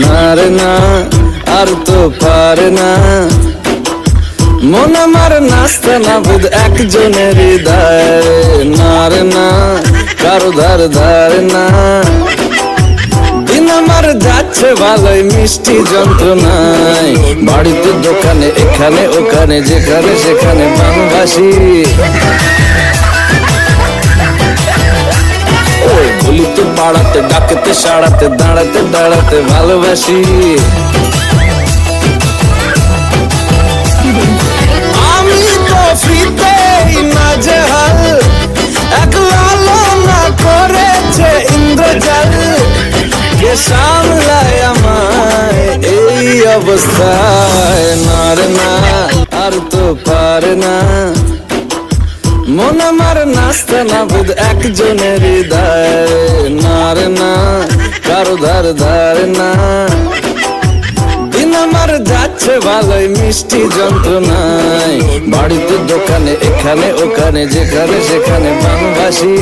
না রে না আর তো পারে না, মন আমার নাস্তা না বুধ একজনের হৃদয়। না রে না কারো ধার ধার না, দিন আমার যাচ্ছে ভালোই মিষ্টি যন্ত্রণায়। বাড়িতে দোকানে এখানে ওখানে যেখানে সেখানে বাংলাবাসী, গলিতে পাড়াতে ডাকেতে সাড়াতে দাঁড়াতে দাঁড়াতে ভালোবাসি। আমি তো ফ্রিতেই নাজেহাল, একলা না করেছে ইন্দ্রজাল, কে সামলায় আমায় এই অবস্থায়। না রে না আর তো পারে না, মন আমার নাস্তা না বুধ একজনের হৃদয়। না রে না কারো ধার ধার না, দিন আমার যাচ্ছে ভালোই মিষ্টি যন্ত্রণায়। বাড়িতে দোকানে এখানে ওখানে যেখানে সেখানে বাংলাবাসী।